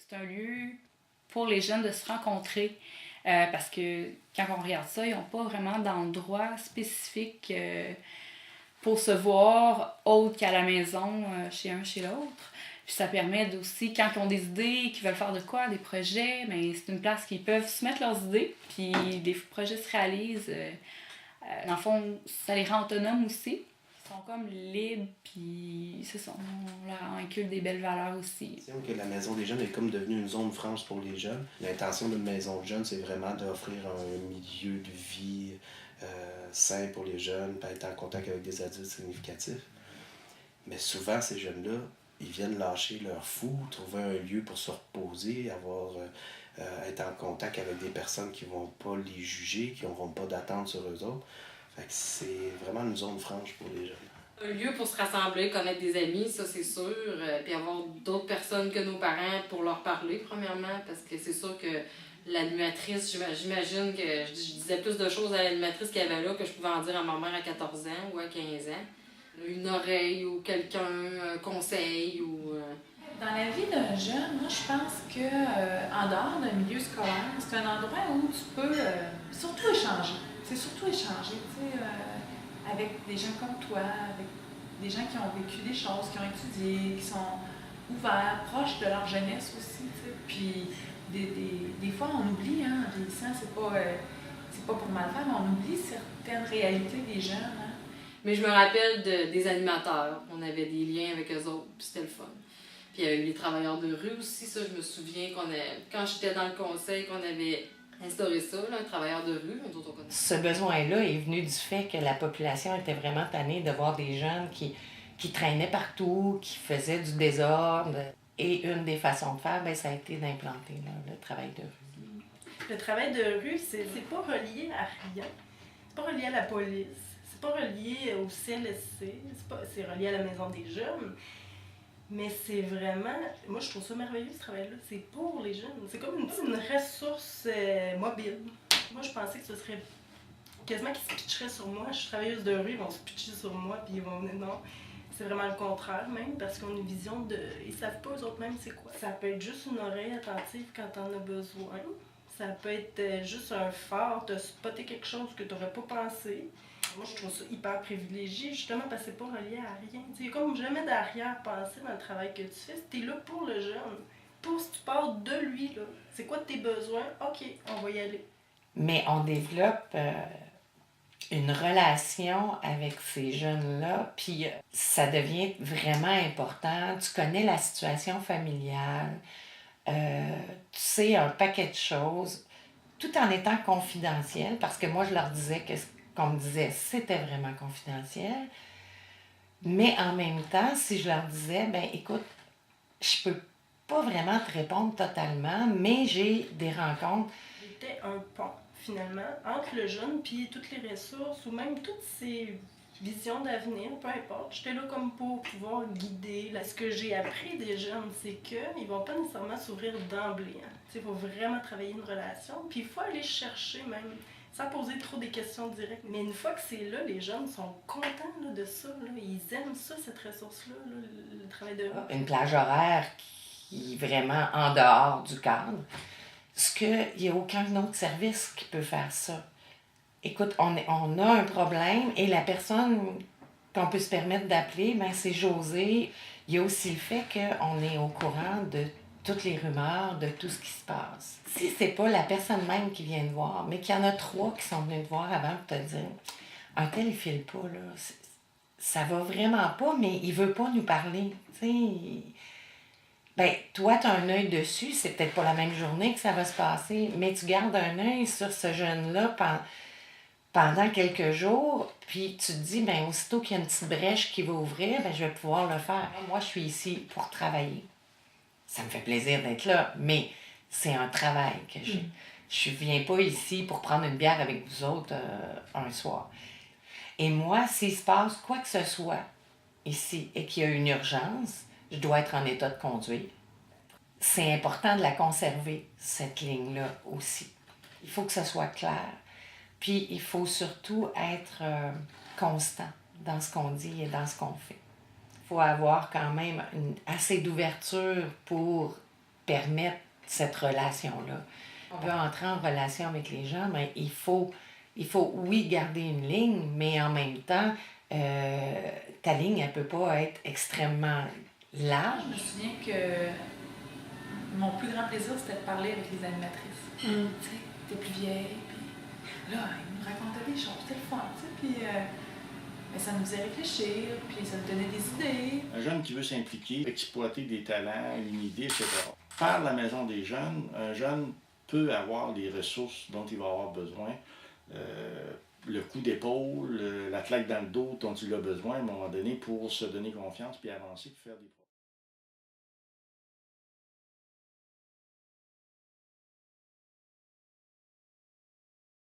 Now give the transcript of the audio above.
c'est un lieu pour les jeunes de se rencontrer. Parce que quand on regarde ça, ils n'ont pas vraiment d'endroit spécifique pour se voir autre qu'à la maison, chez un, chez l'autre. Puis ça permet aussi, quand ils ont des idées, qu'ils veulent faire de quoi, des projets, ben c'est une place qu'ils peuvent soumettre leurs idées, puis des projets se réalisent. Dans le fond, ça les rend autonomes aussi. Ils sont comme libres, puis c'est ça, on leur inculque des belles valeurs aussi. C'est que la Maison des jeunes est comme devenue une zone franche pour les jeunes. L'intention d'une maison de jeunes, c'est vraiment d'offrir un milieu de vie sain pour les jeunes, puis être en contact avec des adultes significatifs. Mais souvent, ces jeunes-là, ils viennent lâcher leur fou, trouver un lieu pour se reposer, être en contact avec des personnes qui ne vont pas les juger, qui n'auront pas d'attente sur eux autres. Fait que c'est vraiment une zone franche pour les jeunes. Un lieu pour se rassembler, connaître des amis, ça c'est sûr, puis avoir d'autres personnes que nos parents pour leur parler, premièrement, parce que c'est sûr que l'animatrice, j'imagine que je disais plus de choses à l'animatrice qu'il y avait là que je pouvais en dire à ma mère à 14 ans ou à 15 ans. Une oreille ou quelqu'un, un conseil ou... Dans la vie d'un jeune, moi je pense que en dehors d'un milieu scolaire, c'est un endroit où tu peux surtout échanger. C'est surtout échanger, tu sais, avec des gens comme toi, avec des gens qui ont vécu des choses, qui ont étudié, qui sont ouverts, proches de leur jeunesse aussi, tu sais. Puis des fois on oublie, hein, en vieillissant, c'est pas pour mal faire, mais on oublie certaines réalités des jeunes. Hein. Mais je me rappelle des animateurs. On avait des liens avec eux autres, puis c'était le fun. Puis il y a eu les travailleurs de rue aussi, ça, je me souviens quand j'étais dans le conseil, qu'on avait instauré ça, là, un travailleur de rue. Nous autres, on connaît. Ce besoin-là est venu du fait que la population était vraiment tannée de voir des jeunes qui traînaient partout, qui faisaient du désordre. Et une des façons de faire, ça a été d'implanter là, le travail de rue. Le travail de rue, c'est pas relié à rien. C'est pas relié à la police. C'est pas relié au CLSC. C'est relié à la Maison des jeunes. Mais c'est vraiment... Moi, je trouve ça merveilleux, ce travail-là. C'est pour les jeunes. C'est comme une ressource mobile. Moi, je pensais que ce serait quasiment qu'ils se pitcheraient sur moi. Je suis travailleuse de rue, ils vont se pitcher sur moi, puis ils vont venir... Non, c'est vraiment le contraire, même, parce qu'on a une vision de... Ils savent pas, eux autres, même, c'est quoi. Ça peut être juste une oreille attentive quand t'en as besoin. Ça peut être juste un phare, de spotter quelque chose que t'aurais pas pensé. Moi, je trouve ça hyper privilégié, justement, parce que c'est pas relié à rien. Il y a comme jamais d'arrière-pensée dans le travail que tu fais. Tu es là pour le jeune. Pour si tu pars de lui, là. C'est quoi tes besoins? OK, on va y aller. Mais on développe une relation avec ces jeunes-là, puis ça devient vraiment important. Tu connais la situation familiale, tu sais un paquet de choses, tout en étant confidentiel, parce que moi, je leur disais que qu'on me disait, c'était vraiment confidentiel. Mais en même temps, si je leur disais, écoute, je peux pas vraiment te répondre totalement, mais j'ai des rencontres. J'étais un pont, finalement, entre le jeune puis toutes les ressources, ou même toutes ces visions d'avenir, peu importe. J'étais là comme pour pouvoir guider. Là, ce que j'ai appris des jeunes, c'est qu'ils vont pas nécessairement s'ouvrir d'emblée. Hein. Il faut vraiment travailler une relation, puis il faut aller chercher même, sans poser trop des questions directes. Mais une fois que c'est là, les jeunes sont contents là, de ça. Là. Ils aiment ça, cette ressource-là, là, le travail de rue. Une plage horaire qui est vraiment en dehors du cadre. Il n'y a aucun autre service qui peut faire ça. Écoute, on a un problème et la personne qu'on peut se permettre d'appeler, c'est José. Il y a aussi le fait qu'on est au courant de toutes les rumeurs, de tout ce qui se passe. Si c'est pas la personne même qui vient te voir, mais qu'il y en a 3 qui sont venus te voir avant pour te dire « Un tel, il file pas, là. Ça va vraiment pas, mais il veut pas nous parler. » Tu sais, toi, tu as un œil dessus. C'est peut-être pas la même journée que ça va se passer, mais tu gardes un œil sur ce jeune-là pendant quelques jours, puis tu te dis, aussitôt qu'il y a une petite brèche qui va ouvrir, je vais pouvoir le faire. Moi, je suis ici pour travailler. Ça me fait plaisir d'être là, mais c'est un travail que j'ai. Je ne viens pas ici pour prendre une bière avec vous autres un soir. Et moi, s'il se passe quoi que ce soit ici et qu'il y a une urgence, je dois être en état de conduire. C'est important de la conserver, cette ligne-là aussi. Il faut que ça soit clair. Puis, il faut surtout être constant dans ce qu'on dit et dans ce qu'on fait. Il faut avoir quand même assez d'ouverture pour permettre cette relation-là. On veut entrer en relation avec les gens, mais il faut oui, garder une ligne, mais en même temps, ta ligne, elle peut pas être extrêmement large. Je me souviens que mon plus grand plaisir, c'était de parler avec les animatrices. Tu sais, t'es plus vieille, puis là, ils nous racontaient des choses, c'était le fun, tu sais, puis mais ça nous faisait réfléchir, puis ça nous donnait des idées. Un jeune qui veut s'impliquer, exploiter des talents, une idée, etc. Par la maison des jeunes, un jeune peut avoir les ressources dont il va avoir besoin. Le coup d'épaule, la claque dans le dos dont il a besoin à un moment donné pour se donner confiance puis avancer puis faire des projets.